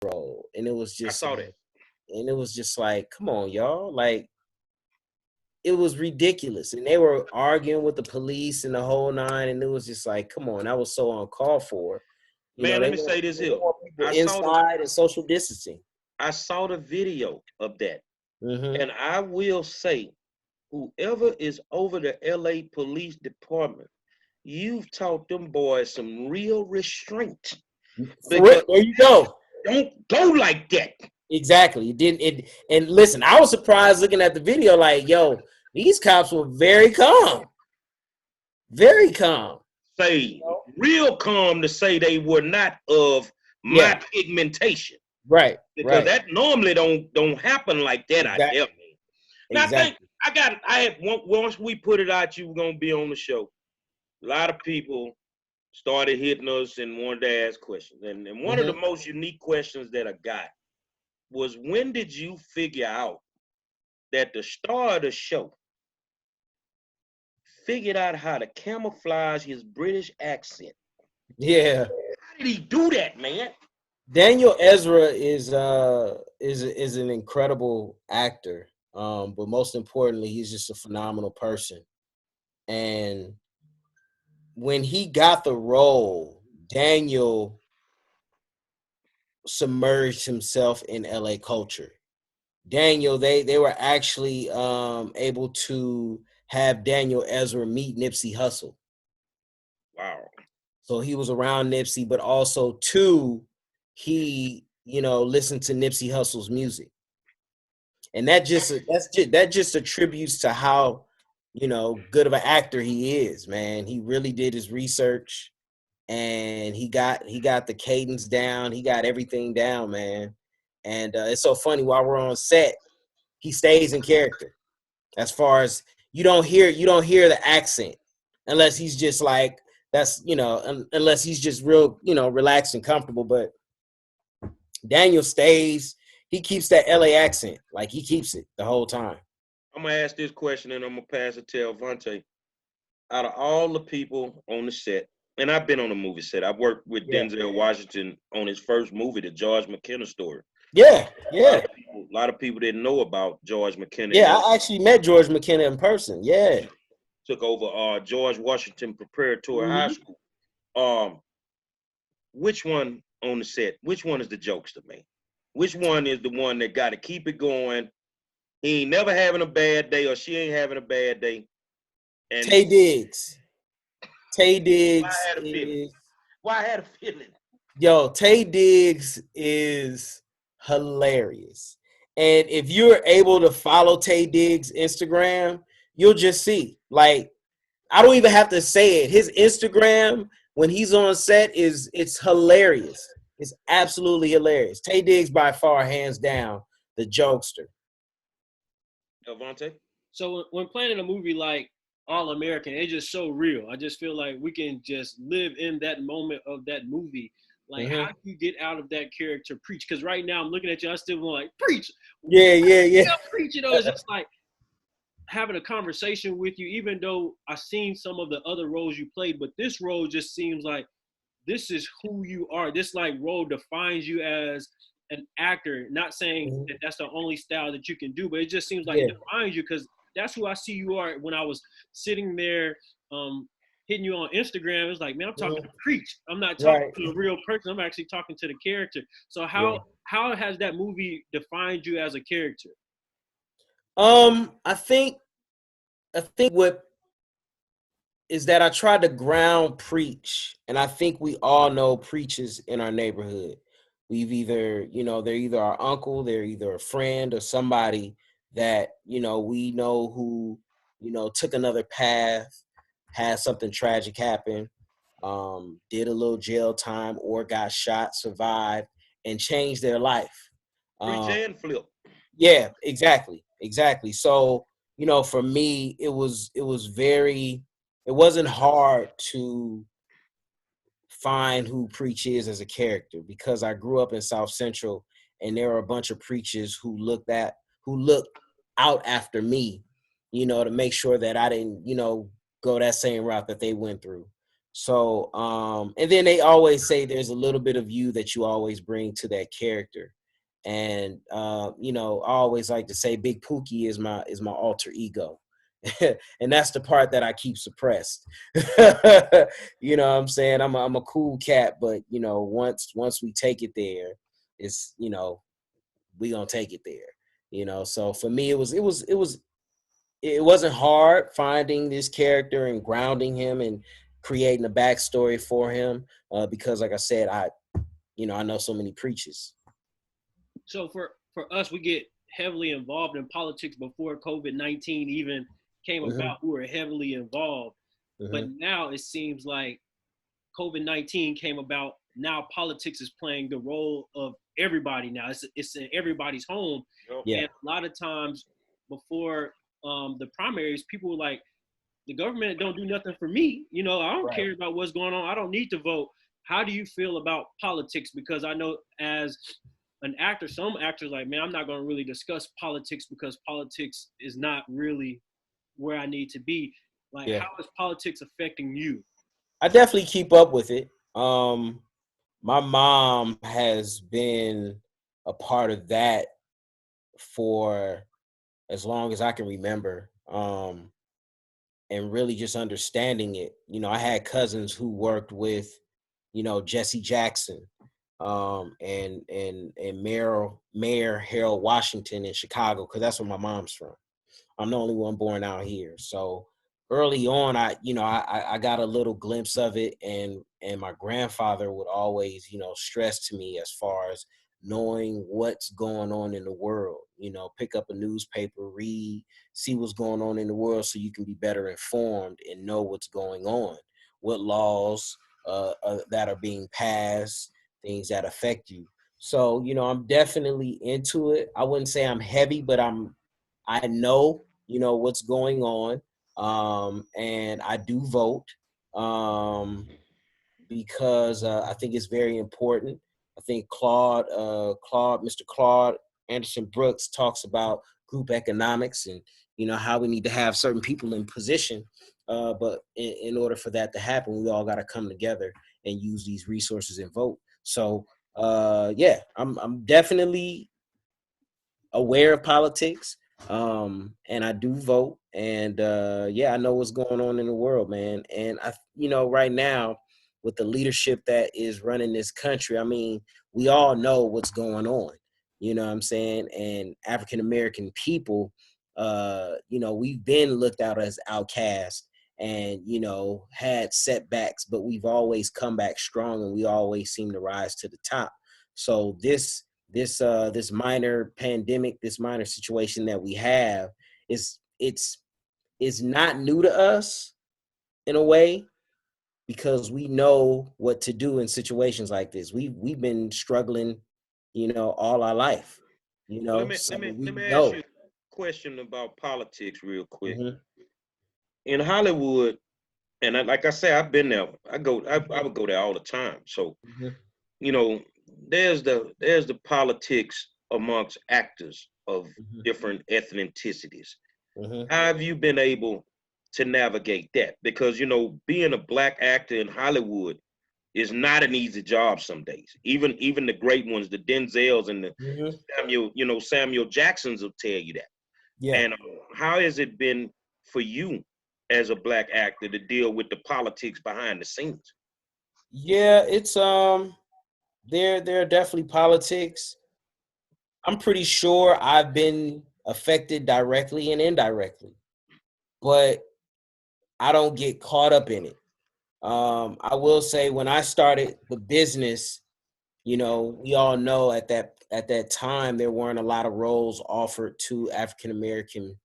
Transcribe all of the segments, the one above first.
role, and it was I just saw that. like, come on, y'all, like it was ridiculous, and they were arguing with the police and the whole nine, and it was just like, come on, that was so uncalled for. Man, let They me say this here. want people I saw the inside and social distancing. I saw the video of that. Mm-hmm. And I will say, whoever is over the LA Police Department, you've taught them boys some real restraint. For real, Because there you go. don't go like that. Exactly. It didn't. And listen, I was surprised looking at the video. Like, yo, these cops were very calm, very calm. Say real calm to say they were not of Yeah. my pigmentation. Right. Because Right. that normally don't happen like that out there, Exactly. man. Now I think Exactly. I had once we put it out, you were gonna be on the show. A lot of people started hitting us and wanted to ask questions. And one of the Mm-hmm. most unique questions that I got was, when did you figure out that the star of the show figured out how to camouflage his British accent? Yeah. How did he do that, man? Daniel Ezra is an incredible actor. But most importantly, he's just a phenomenal person. And when he got the role, Daniel submerged himself in LA culture. Daniel, they were actually able to have Daniel Ezra meet Nipsey Hussle. Wow. So he was around Nipsey, but also too, he listened to Nipsey Hussle's music, and that just attributes to how good of an actor he is. Man, he really did his research, and he got the cadence down. He got everything down, man. And it's so funny, while we're on set, he stays in character. As far as you don't hear the accent unless he's just like that's unless he's just real relaxed and comfortable. But Daniel stays. He keeps that LA accent, like he keeps it the whole time. I'm gonna ask this question and I'm gonna pass it to Avante. Out of all the people on the set, and I've been on a movie set. I've worked with Yeah, Denzel Washington on his first movie, the George McKenna story. yeah, A lot yeah, of people, a lot of people didn't know about George McKenna, and yeah. then I actually met George McKenna in person. Yeah. took over George Washington Preparatory High Hmm. School. Um, which one on the set? Which one is the jokester, man? Which one is the one that got to keep it going? He ain't never having a bad day, or she ain't having a bad day. And Tay Diggs. Tay I Diggs had a feeling. is Why I had a feeling. Tay Diggs is hilarious. And if you're able to follow Tay Diggs' Instagram, you'll just see. Like, I don't even have to say it. His Instagram when he's on set it's hilarious. It's absolutely hilarious. Tay Diggs by far, hands down, the jokester. Avante? So when playing in a movie like All American, it's just so real. I just feel like we can just live in that moment of that movie. Like, how Mm-hmm. do you get out of that character preach? Because right now I'm looking at you, I still want like preach. Yeah, yeah, yeah. Yeah, preach. It's just like having a conversation with you. Even though I've seen some of the other roles you played, but this role just seems like this is who you are. This like role defines you as an actor. Not saying Mhm. that that's the only style that you can do, but it just seems like Yeah. it defines you because that's who I see you are. When I was sitting there, hitting you on Instagram, it's like, man, I'm talking to Mhm. preach. I'm not talking Right. to a real person. I'm actually talking to the character. So Yeah. how has that movie defined you as a character? I think what is that I tried to ground preach, and I think we all know preachers in our neighborhood. We've either, they're either our uncle, they're either a friend or somebody that, we know who, took another path, had something tragic happen, did a little jail time or got shot, survived, and changed their life. Preach Um, and flip. yeah, exactly, exactly. So, for me, it wasn't hard to find who Preach is as a character because I grew up in South Central, and there are a bunch of preachers who looked out after me, to make sure that I didn't, go that same route that they went through. So, and then they always say there's a little bit of you that you always bring to that character. And you know, I always like to say Big Pookie is my alter ego. And that's the part that I keep suppressed. You know what I'm saying? I'm a cool cat, but you know, once we take it there, it's, you know, we gonna take it there. You know, so for me it wasn't hard finding this character and grounding him and creating a backstory for him, because like I said, I know so many preachers. So for us, we get heavily involved in politics before COVID-19 even came Hmm. about. We were heavily involved, but Hmm. now it seems like COVID-19 came about. Now politics is playing the role of everybody. Now it's in everybody's home, Yep. Yeah. and a lot of times before the primaries, people were like, the government don't do nothing for me. You know, I don't Right. care about what's going on. I don't need to vote. How do you feel about politics? Because I know as an actor, some actors like, man, I'm not going to really discuss politics because politics is not really where I need to be. Like, Yeah. how is politics affecting you? I definitely keep up with it. My mom has been a part of that for as long as I can remember. And really just understanding it. You know, I had cousins who worked with, you know, Jesse Jackson, and Mayor Harold Washington in Chicago, because that's where my mom's from. I'm the only one born out here. So early on, I got a little glimpse of it, and my grandfather would always, you know, stress to me as far as knowing what's going on in the world. You know, pick up a newspaper, read, see what's going on in the world, so you can be better informed and know what's going on, what laws that are being passed, things that affect you. So, you know, I'm definitely into it. I wouldn't say I'm heavy, but I know, you know, what's going on. And I do vote, because I think it's very important. I think Mr. Claude Anderson Brooks talks about group economics, and you know how we need to have certain people in position. But in order for that to happen, we all got to come together and use these resources and vote. So yeah, I'm definitely aware of politics, and I do vote, and yeah, I know what's going on in the world, man. And right now, with the leadership that is running this country, I mean, we all know what's going on. You know what I'm saying? And African American people, we've been looked out as outcasts, and had setbacks, but we've always come back strong, and we always seem to rise to the top. So this minor pandemic, this minor situation that we have, it's not new to us in a way, because we know what to do in situations like this. We've been struggling, all our life, Well, let me so let me we let me ask know. you a question about politics real quick. Hmm. In Hollywood, and like I say, I've been there. I Hmm. would go there all the time. So Hmm. you know, there's the politics amongst actors of Hmm. different ethnicities. Hmm. How have you been able to navigate that? Because being a black actor in Hollywood is not an easy job some days. Even the great ones, the Denzels and the Hmm. Samuel Jacksons will tell you that. Yeah. And how has it been for you as a black actor to deal with the politics behind the scenes? Yeah, it's there are definitely politics. I'm pretty sure I've been affected directly and indirectly, but I don't get caught up in it. I will say, when I started the business, we all know at that time there weren't a lot of roles offered to African American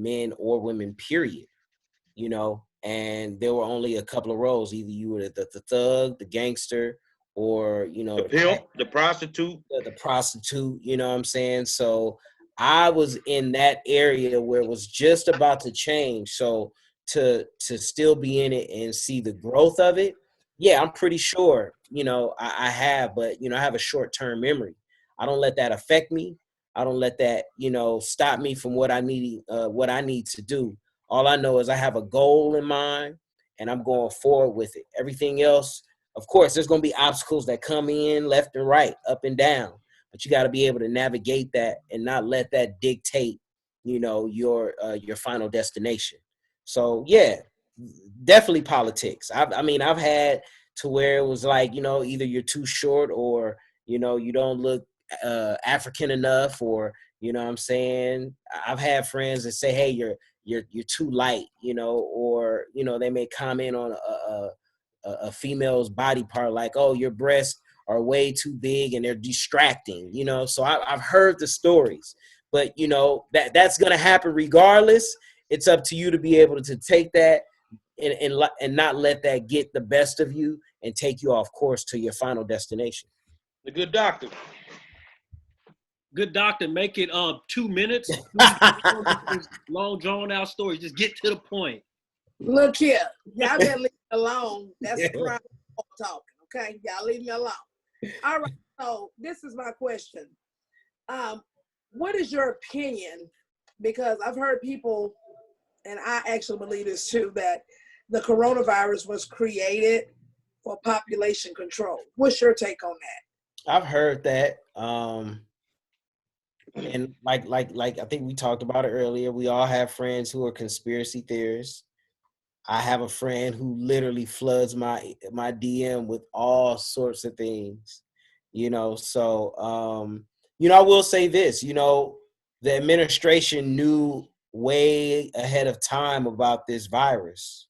men or women, period. And there were only a couple of roles. Either you were the thug, the gangster, or The the crack, pimp, the prostitute. the prostitute, you know what I'm saying? So I was in that area where it was just about to change. So to still be in it and see the growth of it, yeah, I'm pretty sure, I have, but I have a short-term memory. I don't let that affect me. I don't let that, stop me from what I need to do. All I know is I have a goal in mind, and I'm going forward with it. Everything else, of course, there's going to be obstacles that come in left and right, up and down, but you got to be able to navigate that and not let that dictate, your final destination. So yeah, definitely politics. I've had to where it was like, either you're too short or, you don't look African enough, or, what I'm saying, I've had friends that say, hey, you're too light, or, they may comment on a female's body part, like, oh, your breasts are way too big and they're distracting, so I've heard the stories, but that's going to happen regardless. It's up to you to be able to take that and not let that get the best of you and take you off course to your final destination. The good doctor. Good doctor, make it 2 minutes. Long drawn out stories. Just get to the point. Look here, y'all better leave me alone. That's crime talking, okay? Y'all leave me alone. All right, so this is my question. What is your opinion? Because I've heard people, and I actually believe this too, that the coronavirus was created for population control. What's your take on that? I've heard that. And like I think we talked about it earlier, we all have friends who are conspiracy theorists. I have a friend who literally floods my DM with all sorts of things, so I will say this, the administration knew way ahead of time about this virus,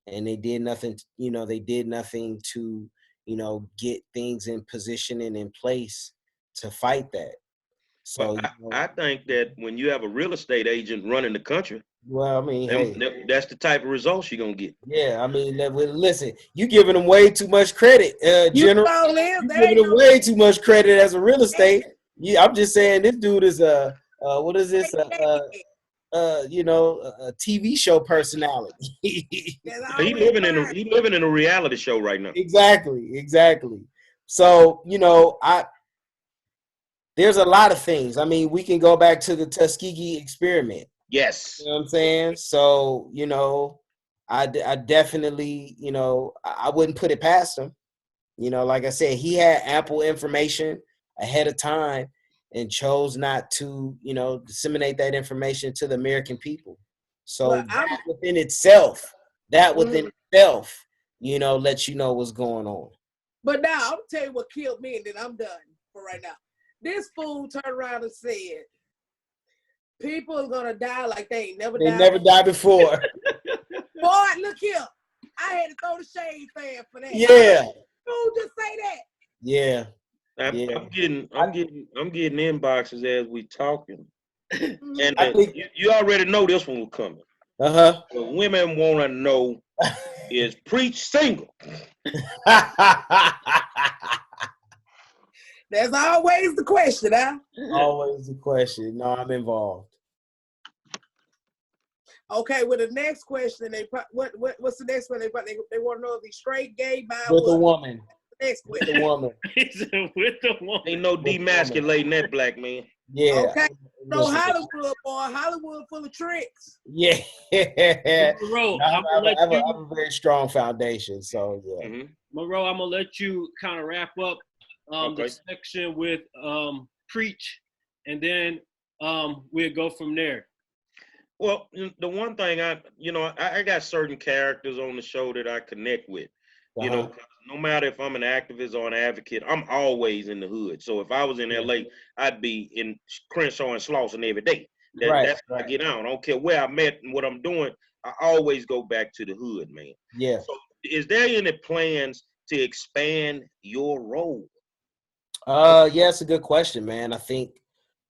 and they did nothing, to, get things in position and in place to fight that. So Well, I think that when you have a real estate agent running the country, well, I mean, that's the type of results you're gonna get. Yeah, I mean, listen, you giving them way too much credit, General. You giving them way too much credit as a real estate. Yeah, I'm just saying this dude is what is this? A TV show personality. He living in a reality show right now. Exactly. So there's a lot of things. I mean, we can go back to the Tuskegee experiment. Yes. You know what I'm saying? So, I definitely, I wouldn't put it past him. Like I said, he had ample information ahead of time and chose not to, disseminate that information to the American people. So that within itself, lets you know what's going on. But now, I'll tell you what killed me, and then I'm done for right now. This fool turned around and said, people are going to die like they ain't never died. They never died before. Boy, look here. I had to throw the shade fan for that. Yeah. Fool just say that. Yeah. I'm getting inboxes as we talking. And I think you already know this one was coming. Uh-huh. What women want to know is Preach single. That's always the question, huh? Always the question. No, I'm involved. Okay, well, the next question, what's the next one? They want to know if he's straight, gay, bi, with a woman. Next question. With a woman. With the woman. Ain't no demasculating that black man. Yeah. Okay. So Hollywood, boy, Hollywood full of tricks. Yeah. Monroe, I have a very strong foundation, so yeah. Mm-hmm. Monroe, I'm gonna let you kind of wrap up the section with Preach, and then we'll go from there. Well, the one thing I got certain characters on the show that I connect with. Uh-huh. No matter if I'm an activist or an advocate, I'm always in the hood. So if I was in LA, I'd be in Crenshaw and Slauson every day. That's where I get on. I don't care where I'm at and what I'm doing. I always go back to the hood, man. Yeah. So is there any plans to expand your role? Yeah, it's a good question, man. I think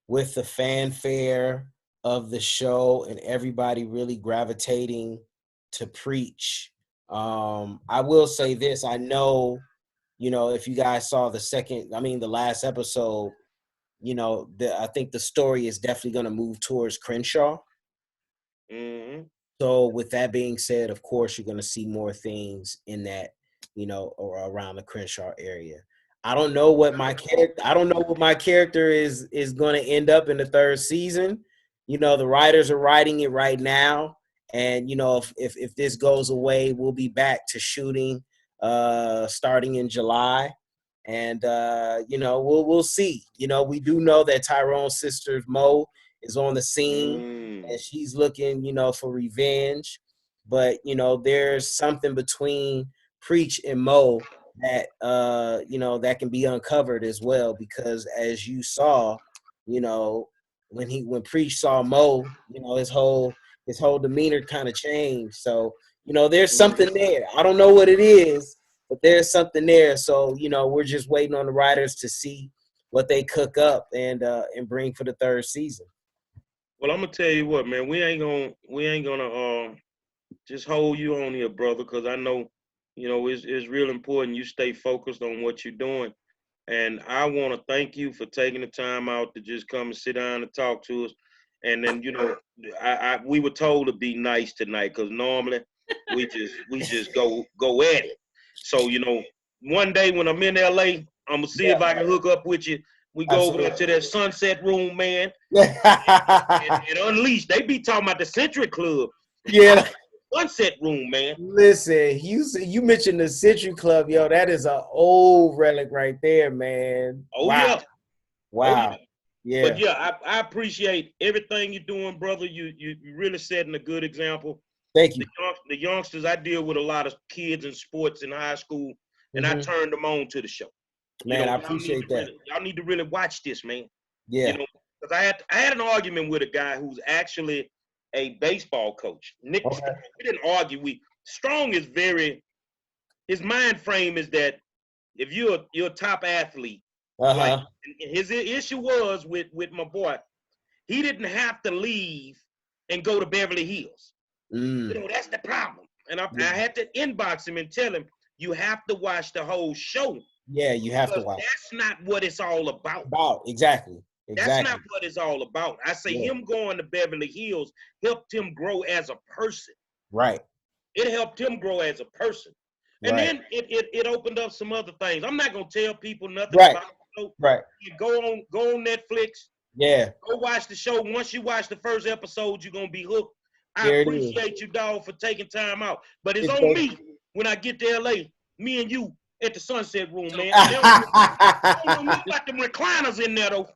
with the fanfare of the show and everybody really gravitating to Preach, I will say this. I know, if you guys saw the last episode, I think the story is definitely going to move towards Crenshaw. Mm-hmm. So with that being said, of course, you're going to see more things in that, or around the Crenshaw area. I don't know what my character is going to end up in the third season. The writers are writing it right now, And, if this goes away, we'll be back to shooting starting in July. And, we'll see. We do know that Tyrone's sister, Mo, is on the scene, and she's looking, for revenge. But, there's something between Preach and Mo that, that can be uncovered as well. Because as you saw, when Preach saw Mo, his whole demeanor kind of changed. So, there's something there. I don't know what it is, but there's something there. So, we're just waiting on the writers to see what they cook up and bring for the third season. Well, I'm gonna tell you what, man. We ain't gonna just hold you on here, brother, because I know, it's real important you stay focused on what you're doing. And I want to thank you for taking the time out to just come and sit down and talk to us. And then, we were told to be nice tonight because normally we just go at it. So, one day when I'm in LA, I'm gonna see if I can hook up with you. We go over there to that Sunset Room, man, and unleash. They be talking about the Century Club. Yeah. Sunset Room, man. Listen, you mentioned the Century Club, yo. That is an old relic right there, man. Oh, wow. yeah. Wow. Oh, yeah. But yeah, I appreciate everything you're doing, brother. You really setting a good example. Thank you. The youngsters, I deal with a lot of kids in sports in high school, and I turned them on to the show. Man, I appreciate that. Y'all need to really watch this, man. Yeah. Because I had an argument with a guy who's actually a baseball coach. Nick, we didn't argue. Strong is his mind frame is that if you're a top athlete, like his issue was with my boy, he didn't have to leave and go to Beverly Hills. That's the problem. And I had to inbox him and tell him, you have to watch the whole show. Yeah, you have to watch. That's not what it's all about. Exactly. That's not what it's all about. I say him going to Beverly Hills helped him grow as a person. Right. It helped him grow as a person. And then it opened up some other things. I'm not gonna tell people nothing about the show. Right. Go on Netflix. Yeah. Go watch the show. Once you watch the first episode, you're gonna be hooked. I appreciate you, dog, for taking time out. But it's on me when I get to LA, me and you at the Sunset Room, man. I don't know about them recliners in there, though.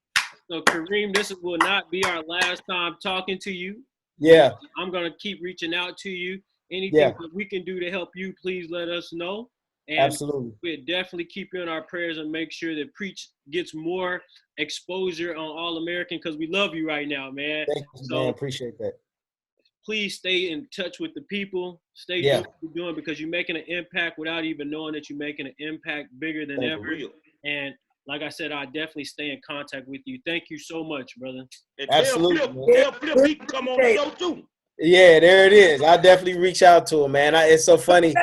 So, Kareem, this will not be our last time talking to you. Yeah. I'm going to keep reaching out to you. Anything that we can do to help you, please let us know. And absolutely. We'll definitely keep you in our prayers and make sure that Preach gets more exposure on All American because we love you right now, man. Thank you, man. Appreciate that. Please stay in touch with the people. Stay doing what you're doing because you're making an impact without even knowing that you're making an impact bigger than ever. And like I said, I definitely stay in contact with you. Thank you so much, brother. And absolutely. Tell Flip he can come on the show too. Yeah, there it is. I'll definitely reach out to him, man. It's so funny.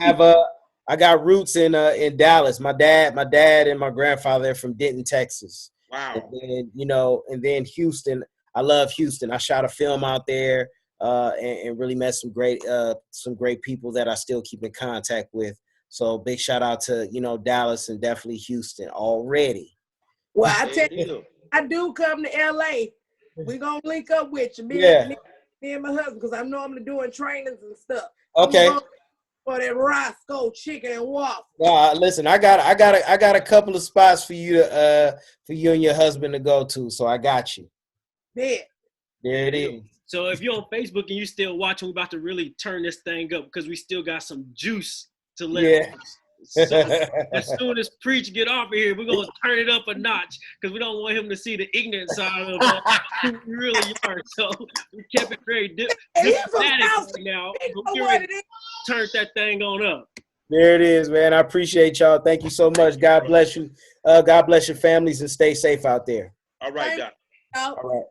I got roots in Dallas. My dad and my grandfather are from Denton, Texas. Wow. And then, and then Houston. I love Houston. I shot a film out there and really met some great people that I still keep in contact with. So big shout out to, Dallas and definitely Houston already. Well, I tell you, I do come to LA. We're going to link up with you. Me and my husband, because I'm normally doing trainings and stuff. Okay. For that Roscoe chicken and waffle. Listen, I got a couple of spots for you to for you and your husband to go to. So I got you. There it is. So if you're on Facebook and you still watching, we're about to really turn this thing up because we still got some juice to let So as soon as Preach get off of here, we're gonna turn it up a notch because we don't want him to see the ignorant side of who we really are. So we kept it very diplomatic right now. Turn that thing on up. There it is, man. I appreciate y'all. Thank you so much. God bless you. God bless your families and stay safe out there. All right, Doc. All right.